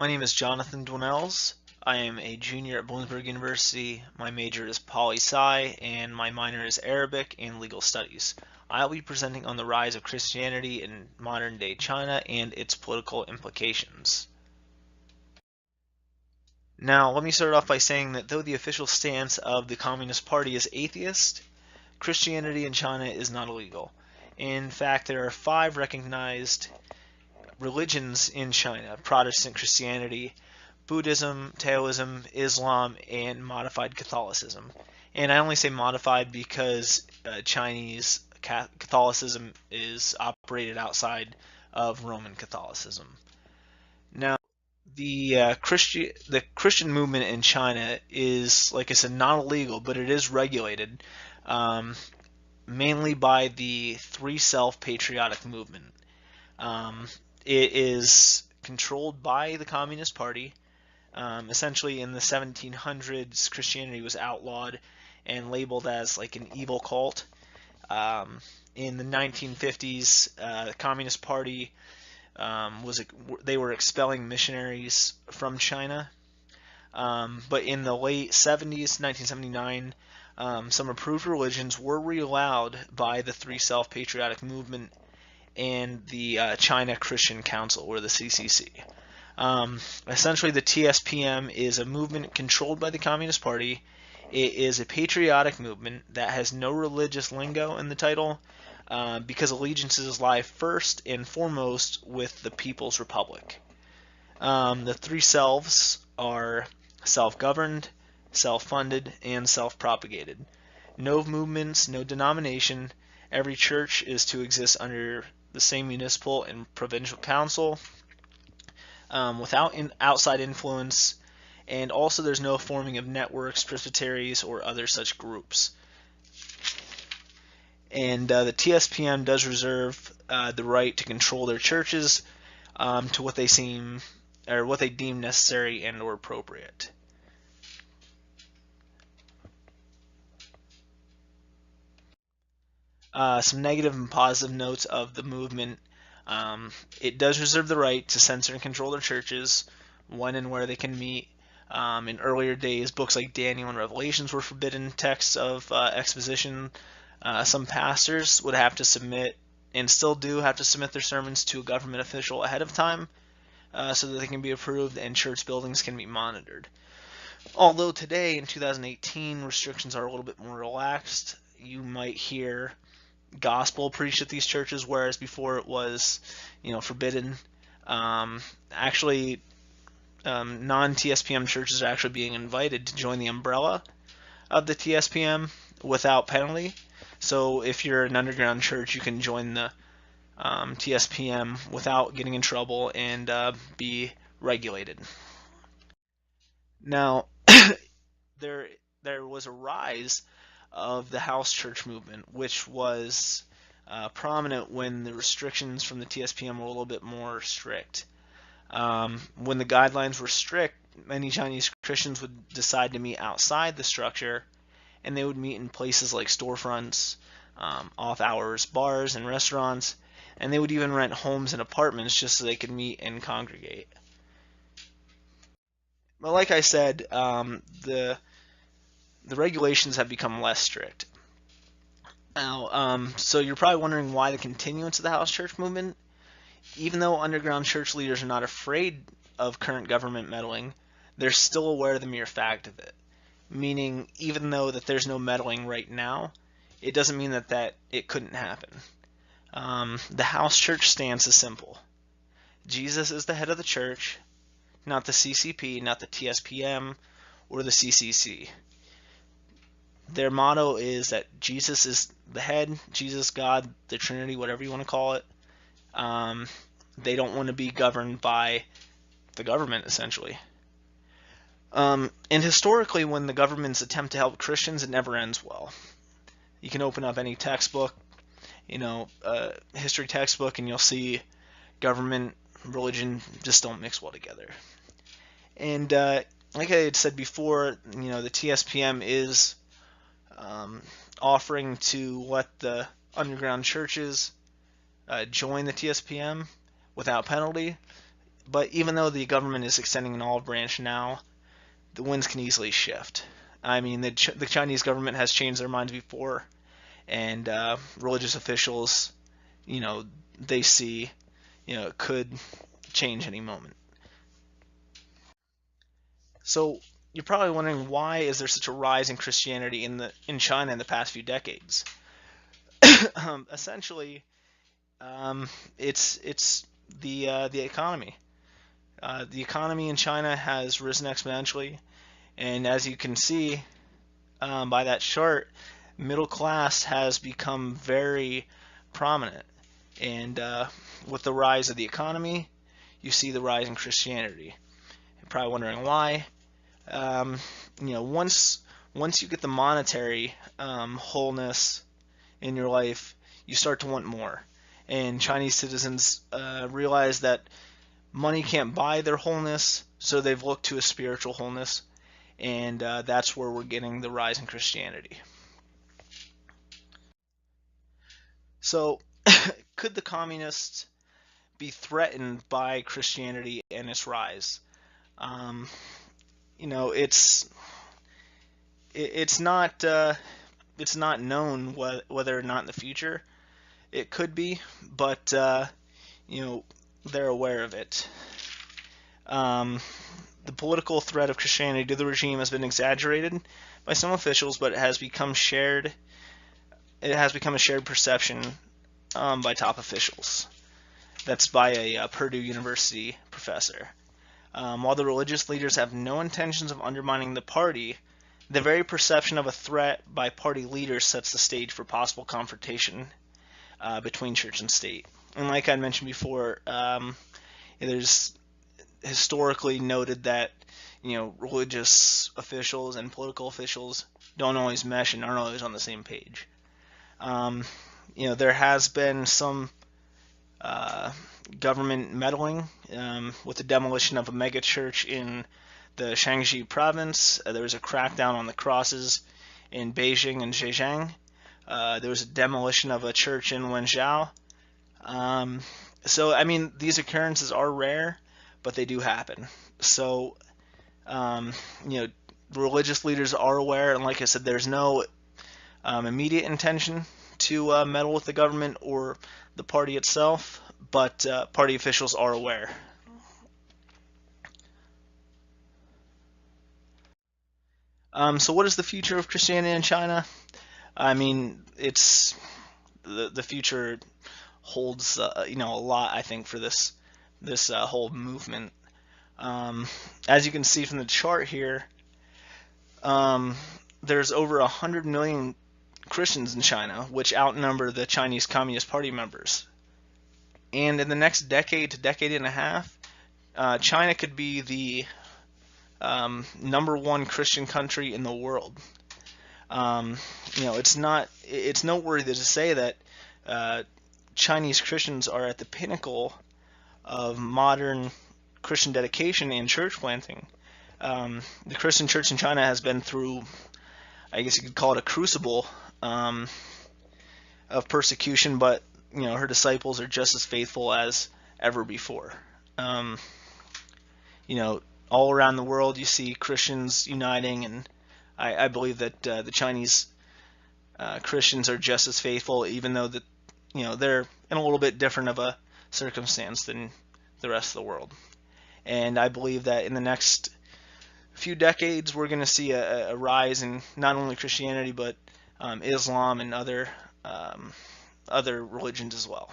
My name is Jonathan Dwinells. I am a junior at Bloomsburg University. My major is poli-sci and my minor is Arabic and legal studies. I'll be presenting on the rise of Christianity in modern-day China and its political implications. Now, let me start off by saying that though the official stance of the Communist Party is atheist, Christianity in China is not illegal. In fact, there are 5 recognized religions in China: Protestant Christianity, Buddhism, Taoism, Islam, and modified Catholicism. And I only say modified because Chinese Catholicism is operated outside of Roman Catholicism. Now, the Christian movement in China is, like I said, not illegal, but it is regulated, um, mainly by the Three Self Patriotic Movement. Um, it is controlled by the Communist Party. Essentially, in the 1700s, Christianity was outlawed and labeled as like an evil cult. In the 1950s, the Communist Party they were expelling missionaries from China. But in the late 70s, 1979, some approved religions were re-allowed by the Three Self Patriotic Movement and the China Christian Council, or the CCC. Essentially, the TSPM is a movement controlled by the Communist Party. It is a patriotic movement that has no religious lingo in the title, because allegiances lie first and foremost with the People's Republic. The three selves are self-governed, self-funded, and self-propagated. No movements, no denomination. Every church is to exist under the same municipal and provincial council, without outside influence, and also there's no forming of networks, presbyteries, or other such groups. And the TSPM does reserve the right to control their churches to what they deem necessary and or appropriate. Some negative and positive notes of the movement. It does reserve the right to censor and control their churches, when and where they can meet. In earlier days, books like Daniel and Revelations were forbidden texts of exposition. Some pastors would have to submit, and still do have to submit, their sermons to a government official ahead of time, so that they can be approved and church buildings can be monitored. Although today, in 2018, restrictions are a little bit more relaxed. You might hear gospel preached at these churches, whereas before it was, forbidden. Actually, non-TSPM churches are actually being invited to join the umbrella of the TSPM without penalty. So if you're an underground church, you can join the TSPM without getting in trouble and be regulated. Now, there was a rise of the house church movement, which was prominent when the restrictions from the TSPM were a little bit more strict. When the guidelines were strict, many Chinese Christians would decide to meet outside the structure, and they would meet in places like storefronts, off-hours bars and restaurants, and they would even rent homes and apartments just so they could meet and congregate. But like I said, the regulations have become less strict. Now, so you're probably wondering why the continuance of the house church movement. Even though underground church leaders are not afraid of current government meddling, they're still aware of the mere fact of it. Meaning, even though that there's no meddling right now, it doesn't mean that it couldn't happen. The house church stance is simple. Jesus is the head of the church, not the CCP, not the TSPM, or the CCC. Their motto is that Jesus is the head, Jesus, God, the Trinity, whatever you want to call it. They don't want to be governed by the government, essentially. And historically, when the governments attempt to help Christians, it never ends well. You can open up any textbook, history textbook, and you'll see government, religion just don't mix well together. And like I had said before, the TSPM is offering to let the underground churches join the TSPM without penalty, But even though the government is extending an olive branch now, the winds can easily shift. I mean, the Chinese government has changed their minds before, and religious officials, they see, it could change any moment. So you're probably wondering, why is there such a rise in Christianity in China in the past few decades? Essentially, it's the economy. The economy in China has risen exponentially, and as you can see by that chart, middle class has become very prominent. And with the rise of the economy, you see the rise in Christianity. You're probably wondering why. Once you get the monetary wholeness in your life, you start to want more. And Chinese citizens realize that money can't buy their wholeness, so they've looked to a spiritual wholeness, and that's where we're getting the rise in Christianity. So, could the communists be threatened by Christianity and its rise? It's not known whether or not in the future it could be, but they're aware of it. The political threat of Christianity to the regime has been exaggerated by some officials, but it has become shared. It has become a shared perception by top officials. That's by a Purdue University professor. While the religious leaders have no intentions of undermining the party, the very perception of a threat by party leaders sets the stage for possible confrontation between church and state. And like I mentioned before, there's historically noted that religious officials and political officials don't always mesh and aren't always on the same page. There has been some government meddling with the demolition of a mega church in the Shaanxi province. There was a crackdown on the crosses in Beijing and Zhejiang. There was a demolition of a church in Wenzhou. So, I mean, these occurrences are rare, but they do happen. So, religious leaders are aware, and like I said, there's no immediate intention to meddle with the government or the party itself, but party officials are aware. So what is the future of Christianity in China? I mean, it's the future holds a lot, I think, for this whole movement. As you can see from the chart here, there's over 100 million Christians in China, which outnumber the Chinese Communist Party members. And in the next decade to decade and a half, China could be the number one Christian country in the world. It's noteworthy to say that Chinese Christians are at the pinnacle of modern Christian dedication and church planting. The Christian church in China has been through, I guess you could call it a crucible of persecution, but her disciples are just as faithful as ever before. All around the world you see Christians uniting, and I believe that the Chinese Christians are just as faithful, even though they're in a little bit different of a circumstance than the rest of the world. And I believe that in the next few decades we're going to see a rise in not only Christianity but Islam and other religions as well.